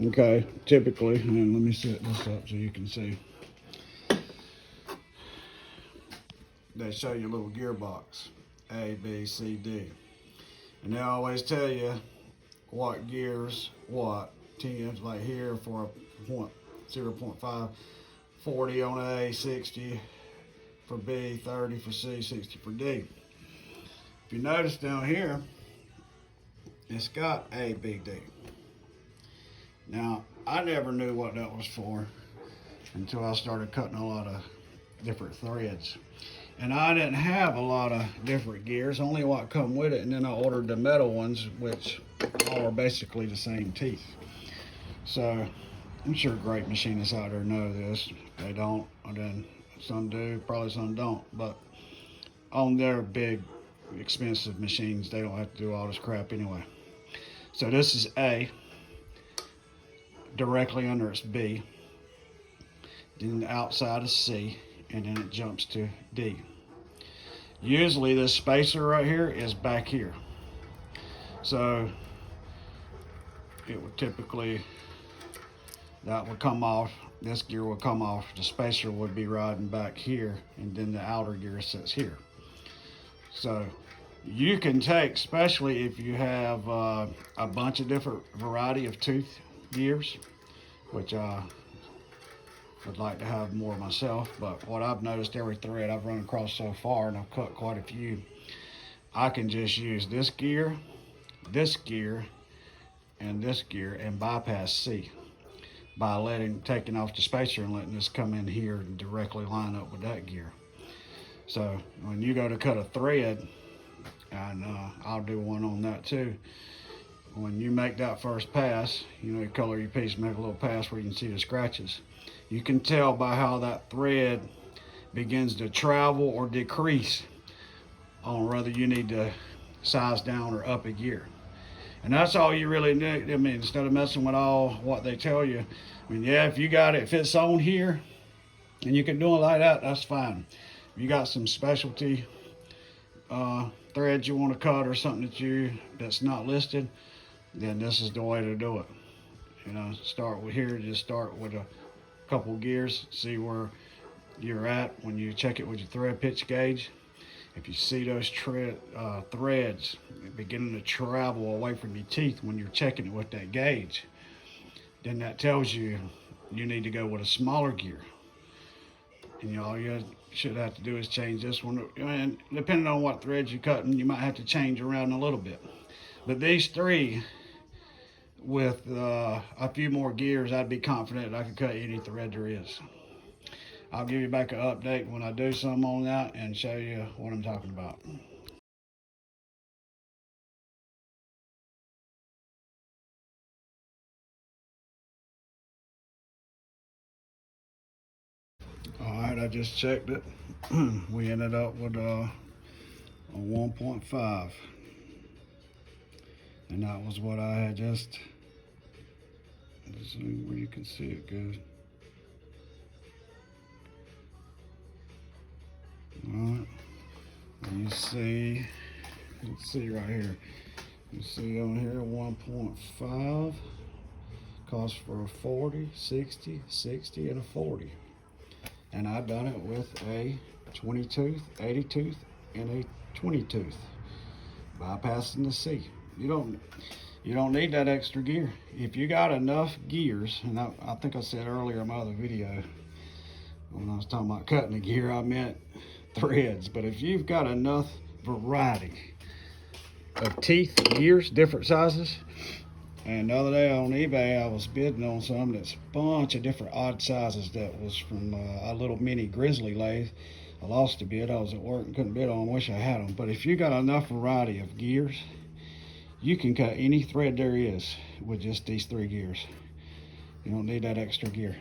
Okay, typically, and let me set this up so you can see. They show you a little gearbox, A, B, C, D. And they always tell you what gears, what. 10s like here for a 0.5, 40 on A, 60 for B, 30 for C, 60 for D. If you notice down here, it's got A, B, D. Now, I never knew what that was for until I started cutting a lot of different threads. And I didn't have a lot of different gears, only what come with it, and then I ordered the metal ones, which all are basically the same teeth. So I'm sure great machinists out there know this. They don't, and then some do, probably some don't. But on their big, expensive machines, they don't have to do all this crap anyway. So this is A. Directly under it's B. Then the outside is C, and then it jumps to D. Usually this spacer right here is back here. So it would typically, that would come off, this gear would come off, the spacer would be riding back here, and then the outer gear sits here. So you can take, especially if you have a bunch of different variety of tooth gears, which I would like to have more myself, but what I've noticed, every thread I've run across so far, and I've cut quite a few, I can just use this gear, and this gear, and bypass C by taking off the spacer and letting this come in here and directly line up with that gear. So when you go to cut a thread, and I'll do one on that too, when you make that first pass, you color your piece, make a little pass where you can see the scratches. You can tell by how that thread begins to travel or decrease on whether you need to size down or up a gear. And that's all you really need. I mean, instead of messing with all what they tell you, I mean, yeah, if you got it fits on here and you can do it like that, that's fine. If you got some specialty threads you want to cut or something that's not listed, then this is the way to do it. Start with here, just start with a couple gears, see where you're at when you check it with your thread pitch gauge. If you see those threads beginning to travel away from your teeth when you're checking it with that gauge, then that tells you you need to go with a smaller gear. And all you should have to do is change this one. And depending on what threads you're cutting, you might have to change around a little bit. But these three, with a few more gears, I'd be confident I could cut any thread there is. I'll give you back an update when I do some on that and show you what I'm talking about. All right, I just checked it. We ended up with a 1.5. And that was what I had just, zoom where you can see it good. Alright, and let's see right here. You see on here 1.5 costs for a 40, 60, 60, and a 40. And I done it with a 20 tooth, 80 tooth, and a 20 tooth, bypassing the C. You don't need that extra gear. If you got enough gears, and I think I said earlier in my other video, when I was talking about cutting the gear, I meant threads. But if you've got enough variety of teeth, gears, different sizes, and the other day on eBay, I was bidding on some that's a bunch of different odd sizes that was from a little mini grizzly lathe. I lost a bid. I was at work and couldn't bid on them. Wish I had them. But if you got enough variety of gears, you can cut any thread there is with just these three gears. You don't need that extra gear.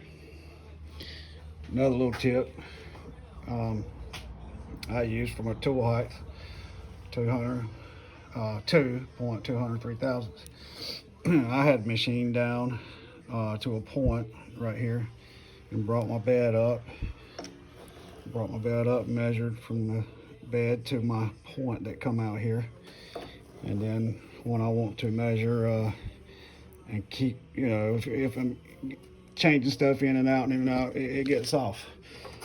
Another little tip I use for my tool height, 2.203 thousandths. I had machined down to a point right here and brought my bed up, measured from the bed to my point that come out here. And then when I want to measure and keep, you know, if I'm changing stuff in and out and in and out, it gets off.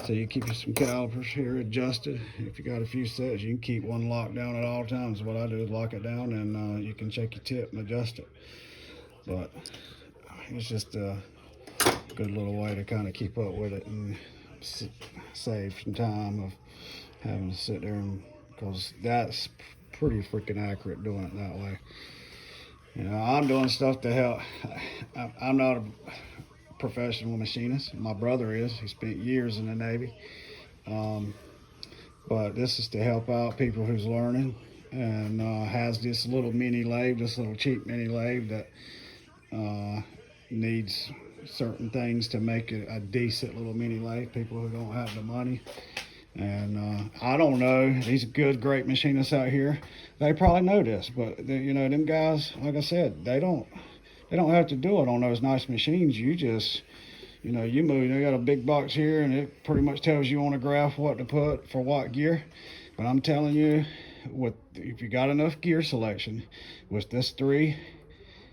So you keep some calipers here adjusted. If you got a few sets, you can keep one locked down at all times. What I do is lock it down, and you can check your tip and adjust it. But it's just a good little way to kind of keep up with it and save some time of having to sit there, and because that's pretty freaking accurate doing it that way. You know, I'm doing stuff to help. I'm not a professional machinist. My brother is. He spent years in the Navy. But this is to help out people who's learning, and has this little mini lathe, this little cheap mini lathe that needs certain things to make it a decent little mini lathe. People who don't have the money. And I don't know, these good, great machinists out here, they probably know this, but you know, them guys, like I said, they don't have to do it on those nice machines. You just, you know, you move. They got a big box here, and it pretty much tells you on a graph what to put for what gear. But I'm telling you, if you got enough gear selection, with this three,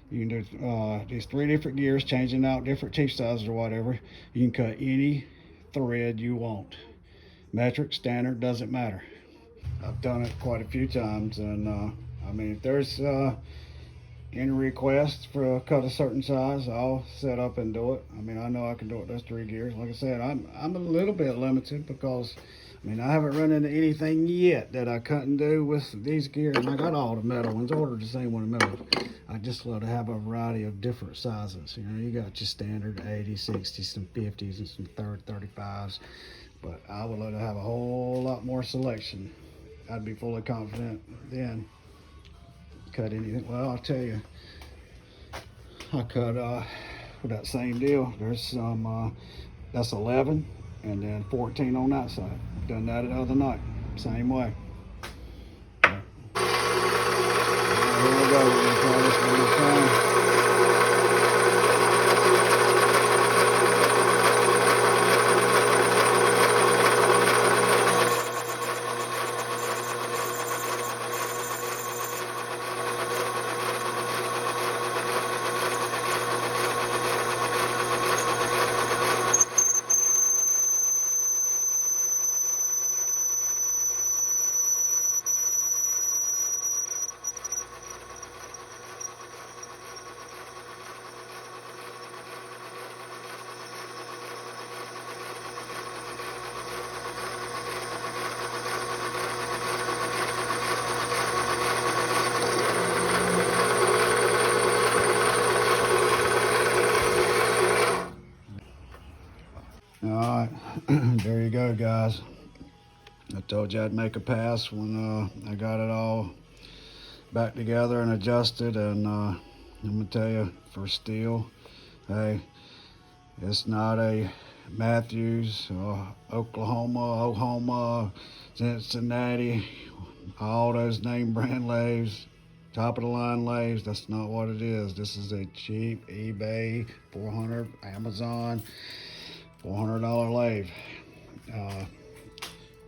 you can do these 3 different gears, changing out different teeth sizes or whatever. You can cut any thread you want. Metric, standard, doesn't matter. I've done it quite a few times, and I mean, if there's any request for a cut a certain size, I'll set up and do it. I mean, I know I can do it those 3 gears. Like I said, I'm a little bit limited because, I mean, I haven't run into anything yet that I couldn't do with these gears. And I got all the metal ones, ordered the same one in metal. I just love to have a variety of different sizes. You know, you got your standard 80, 60, some 50s, and some 35s. But I would love to have a whole lot more selection. I'd be fully confident then. Cut anything. Well, I'll tell you, I cut with that same deal. There's some that's 11, and then 14 on that side. Done that the other night, same way. Here we go. We're gonna try this one more time. All right, there you go, guys. I told you I'd make a pass when I got it all back together and adjusted. And I'm gonna tell you, for steel, hey, it's not a Matthews, Oklahoma, Cincinnati, all those name brand lathes, top of the line lathes. That's not what it is. This is a cheap eBay, 400, Amazon, $400 lathe.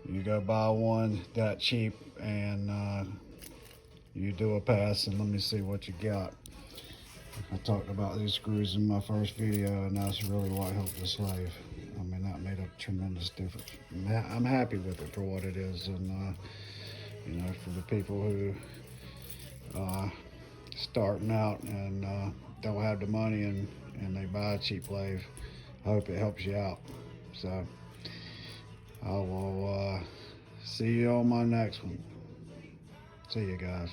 You go buy one that cheap, and you do a pass, and let me see what you got. I talked about these screws in my first video, and that's really what helped this lathe. I mean, that made a tremendous difference. I'm happy with it for what it is, and you know, for the people who starting out and don't have the money, and they buy a cheap lathe, I hope it helps you out. So I will see you on my next one. See you guys.